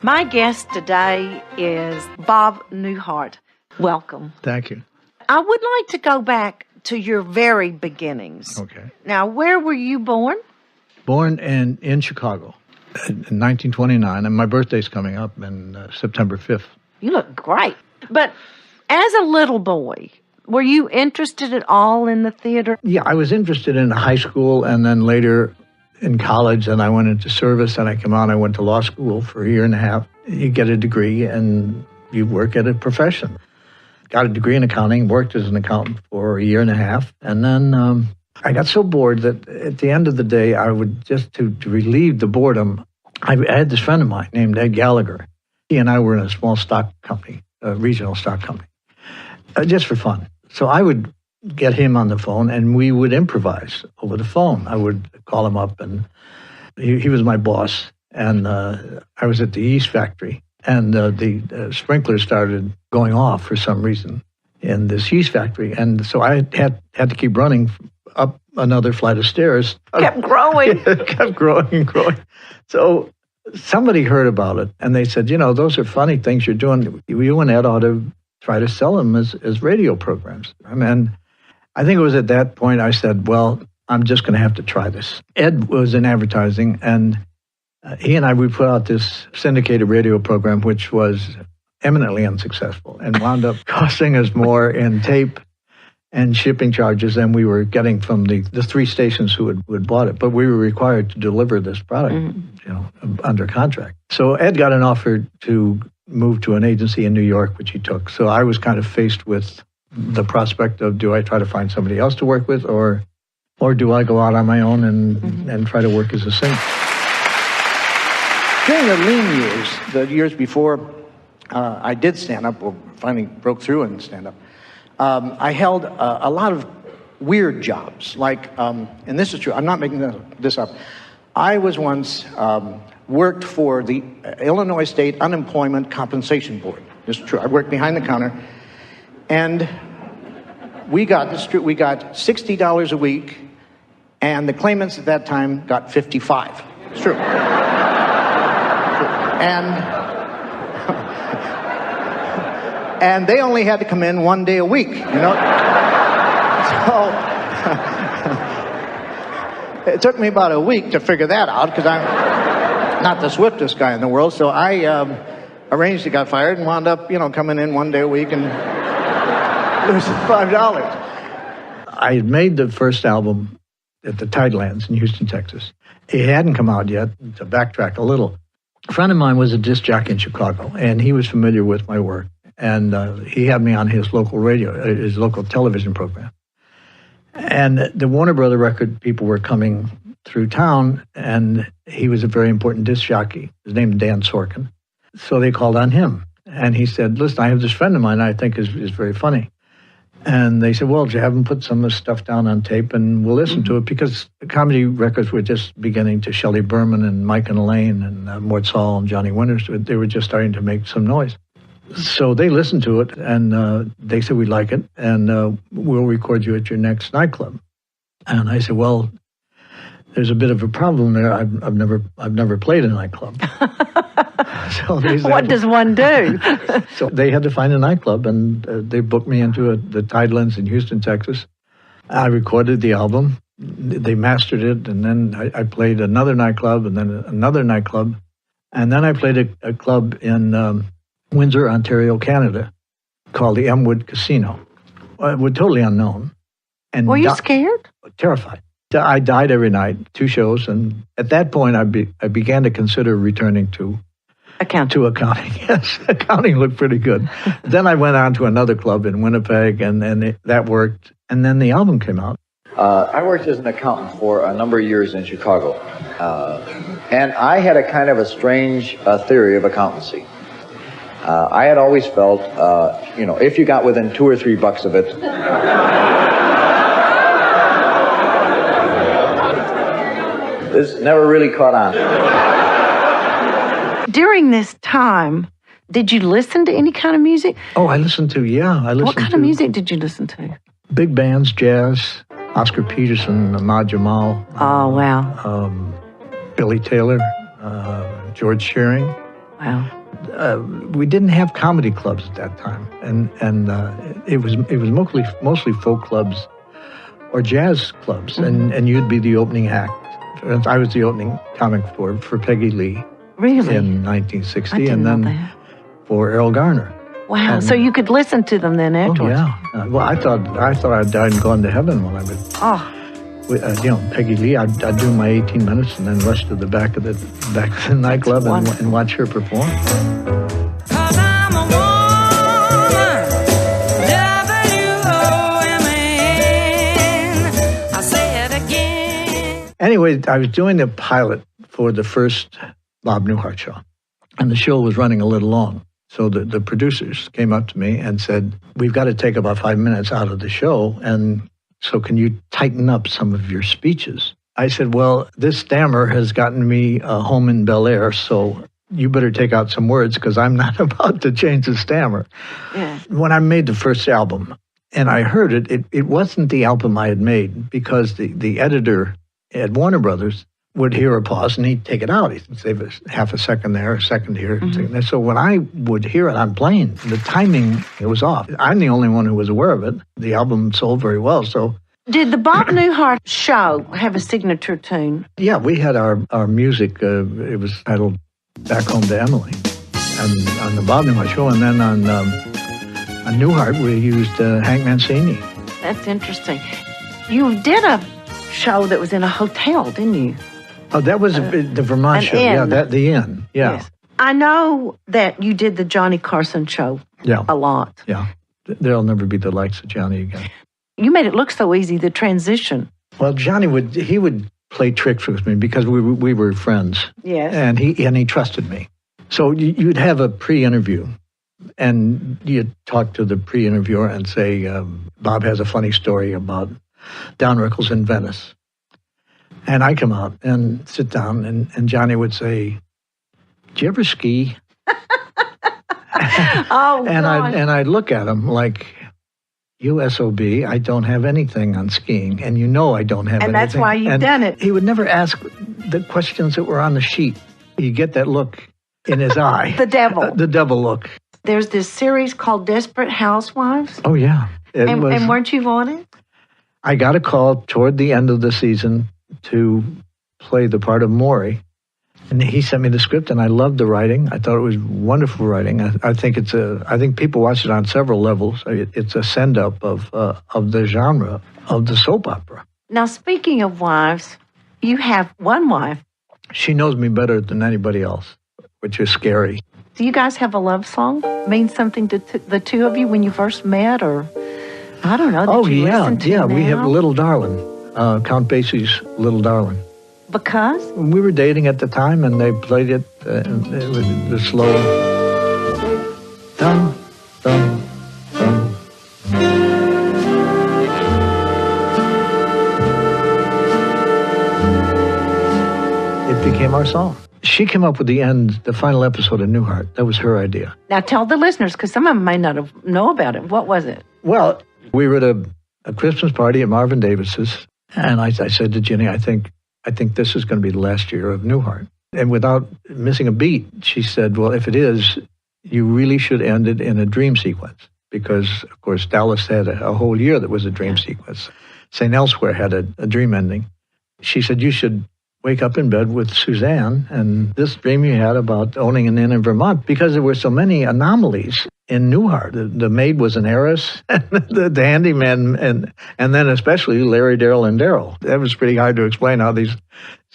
My guest today is Bob Newhart. Welcome. Thank you. I would like to go back to your very beginnings. Okay. Now, where were you born? Born in Chicago in 1929, and my birthday's coming up in September 5th. You look great. But as a little boy, were you interested at all in the theater? Yeah, I was interested in high school and then later in college, and I went into service, and I came out, I went to law school for a year and a half. You get a degree, and you work at a profession. Got a degree in accounting, worked as an accountant for a year and a half, and then I got so bored that at the end of the day, I would just, to relieve the boredom, I had this friend of mine named Ed Gallagher. He and I were in a small stock company, a regional stock company, just for fun. So I would get him on the phone, and we would improvise over the phone. I would call him up, and he was my boss, and I was at the yeast factory, and the sprinklers started going off for some reason in this yeast factory, and so I had to keep running up another flight of stairs. Kept growing. It kept growing and growing. So somebody heard about it, and they said, those are funny things you're doing. You and Ed ought to try to sell them as radio programs. I think it was at that point I said, well, I'm just going to have to try this. Ed was in advertising, and he and I, we put out this syndicated radio program, which was eminently unsuccessful and wound up costing us more in tape and shipping charges than we were getting from the three stations who had bought it. But we were required to deliver this product, under contract. So Ed got an offer to move to an agency in New York, which he took. So I was kind of faced with the prospect of, do I try to find somebody else to work with, or do I go out on my own and try to work as a singer? During the lean years, the years before I did stand up, or finally broke through and stand up, I held a lot of weird jobs. Like, and this is true, I'm not making this up. I was once worked for the Illinois State Unemployment Compensation Board. This is true. I worked behind the counter, and we got $60 a week, and the claimants at that time got $55. It's true. And they only had to come in one day a week, So it took me about a week to figure that out, because I'm not the swiftest guy in the world. So I arranged to get fired and wound up, coming in one day a week and losing $5. I had made the first album at the Tidelands in Houston, Texas. It hadn't come out yet. To backtrack a little, a friend of mine was a disc jockey in Chicago, and he was familiar with my work. And he had me on his local radio, his local television program. And the Warner Brother record people were coming through town, and he was a very important disc jockey. His name is Dan Sorkin. So they called on him. And he said, listen, I have this friend of mine I think is very funny. And they said, well, have him put some of the stuff down on tape, and we'll listen to it, because the comedy records were just beginning to Shelley Berman and Mike and Elaine and Mort Saul and Johnny Winters. They were just starting to make some noise. So they listened to it, and they said, we like it, and we'll record you at your next nightclub. And I said, well, there's a bit of a problem there. I've never played a nightclub. So what does one do? So they had to find a nightclub, and they booked me into the Tidelands in Houston, Texas. I recorded the album. They mastered it, and then I played another nightclub, and then another nightclub. And then I played a club in Windsor, Ontario, Canada, called the Elmwood Casino. We're totally unknown. And were you scared? Terrified. I died every night, 2 shows, and at that point I began to consider returning to accounting. Yes, accounting looked pretty good. Then I went on to another club in Winnipeg, and that worked. And then the album came out. I worked as an accountant for a number of years in Chicago, and I had a kind of a strange theory of accountancy. I had always felt, if you got within $2 or $3 of it, this never really caught on. During this time, did you listen to any kind of music? Oh, I listened to. What kind of music did you listen to? Big bands, jazz, Oscar Peterson, Ahmad Jamal. Oh, wow. Billy Taylor, George Shearing. Wow. We didn't have comedy clubs at that time, and it was mostly folk clubs or jazz clubs, and you'd be the opening act. I was the opening comic for Peggy Lee. Really? In 1960, I didn't and then know that. for Errol Garner. Wow. And, So you could listen to them then oh afterwards. yeah. Well, I thought I'd died and gone to heaven when I would. Oh. Peggy Lee. I'd do my 18 minutes and then rush to the back of the nightclub and watch her perform. Cause I'm a woman, W-O-M-A-N. I say it again. Anyway, I was doing the pilot for the first Bob Newhart show, and the show was running a little long. So the producers came up to me and said, "We've got to take about 5 minutes out of the show, and so can you tighten up some of your speeches?" I said, "Well, this stammer has gotten me a home in Bel Air, so you better take out some words because I'm not about to change the stammer." Yeah. When I made the first album, and I heard it wasn't the album I had made, because the editor at Warner Brothers would hear a pause and he'd take it out. He'd save half a second there, a second here. A second there. So when I would hear it on playing, the timing, it was off. I'm the only one who was aware of it. The album sold very well, so... Did the Bob Newhart show have a signature tune? Yeah, we had our music, it was titled Back Home to Emily, and on the Bob Newhart show, and then on Newhart we used Hank Mancini. That's interesting. You did a show that was in a hotel, didn't you? Oh, that was the Vermont an show. inn. Yeah, the Inn. Yeah. Yes. I know that you did the Johnny Carson show a lot. Yeah. There'll never be the likes of Johnny again. You made it look so easy, the transition. Well, Johnny would play tricks with me because we were friends. Yes. And he trusted me. So you'd have a pre-interview, and you'd talk to the pre-interviewer and say, Bob has a funny story about Don Rickles in Venice. And I come out and sit down, and Johnny would say, "Did you ever ski?" Oh, and God. I'd look at him like, "You SOB, I don't have anything on skiing, and you know I don't have anything." And that's why you've done it. He would never ask the questions that were on the sheet. You get that look in his eye. The devil. The devil look. There's this series called Desperate Housewives. Oh, yeah. And weren't you on it? I got a call toward the end of the season to play the part of Maury. And he sent me the script, and I loved the writing. I thought it was wonderful writing. I think I think people watch it on several levels. It's a send-up of the genre of the soap opera. Now, speaking of wives, you have one wife. She knows me better than anybody else, which is scary. Do you guys have a love song? Mean something to the two of you when you first met, or I don't know? Did you listen to yeah. now? We have Little Darling, Count Basie's Little Darling. Because? We were dating at the time, and they played it, with the slow dum, dum, dum. It became our song. She came up with the final episode of Newhart. That was her idea. Now tell the listeners, because some of them may not know about it. What was it? Well, we were at a Christmas party at Marvin Davis's, and I said to Ginny, I think this is going to be the last year of Newhart. And without missing a beat, she said, well, if it is, you really should end it in a dream sequence. Because, of course, Dallas had a whole year that was a dream sequence. St. Elsewhere had a dream ending. She said, you should wake up in bed with Suzanne and this dream you had about owning an inn in Vermont, because there were so many anomalies in Newhart. The maid was an heiress, the handyman, and then especially Larry, Darryl, and Darryl. That was pretty hard to explain how these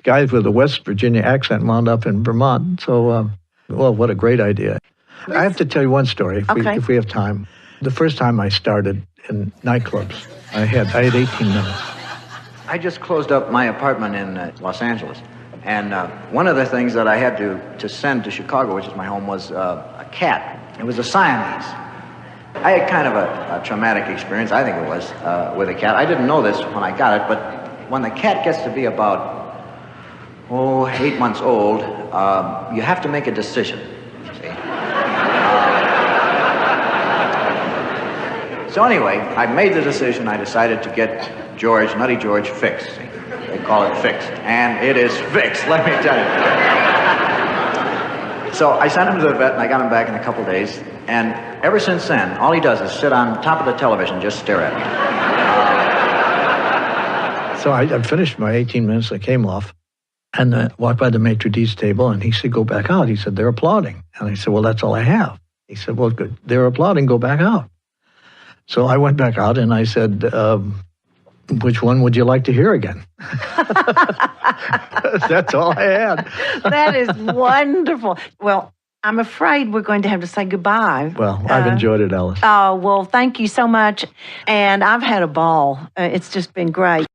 guys with a West Virginia accent wound up in Vermont. So, well, what a great idea. I have to tell you one story if we have time. The first time I started in nightclubs, I had 18 minutes. I just closed up my apartment in Los Angeles, and one of the things that I had to send to Chicago, which is my home, was a cat. It was a Siamese. I had kind of a traumatic experience, I think it was, with a cat. I didn't know this when I got it, but when the cat gets to be about, 8 months old, you have to make a decision, see? So anyway, I made the decision. I decided to get Nutty George, fixed. See? They call it fixed. And it is fixed, let me tell you. So I sent him to the vet, and I got him back in a couple days. And ever since then, all he does is sit on top of the television and just stare at me. So I finished my 18 minutes. I came off and walked by the maitre d's table, and he said, go back out. He said, they're applauding. And I said, well, that's all I have. He said, well, good. They're applauding. Go back out. So I went back out, and I said, which one would you like to hear again? That's all I had. That is wonderful. Well, I'm afraid we're going to have to say goodbye. Well, I've enjoyed it, Alyce. Oh, well, thank you so much. And I've had a ball. It's just been great.